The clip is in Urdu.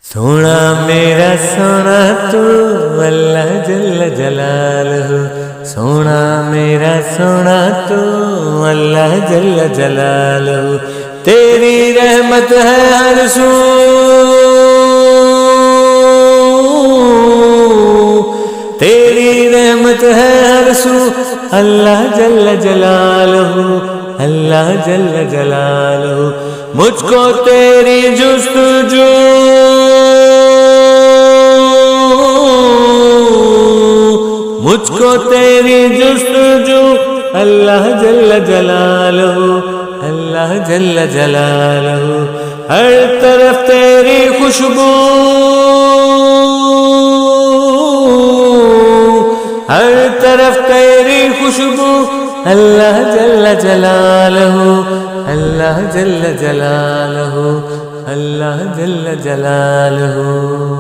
سونا میرا سونا تو اللہ جل جلالہ، سونا میرا سونا تو اللہ جل جلالہ، تیری رحمت ہے ہر سو، تیری رحمت ہے ہر سو، اللہ جل جلالہ، اللہ جل جلالہ، مجھ کو تیری جستجو، مجھ کو تیری جستجو، اللہ جل جلالہ، اللہ جل جلالہ، ہر طرف تیری خوشبو، ہر طرف تیری خوشبو، اللہ جل جلالہ، اللہ جل جلالہ، اللہ جل جلالہ۔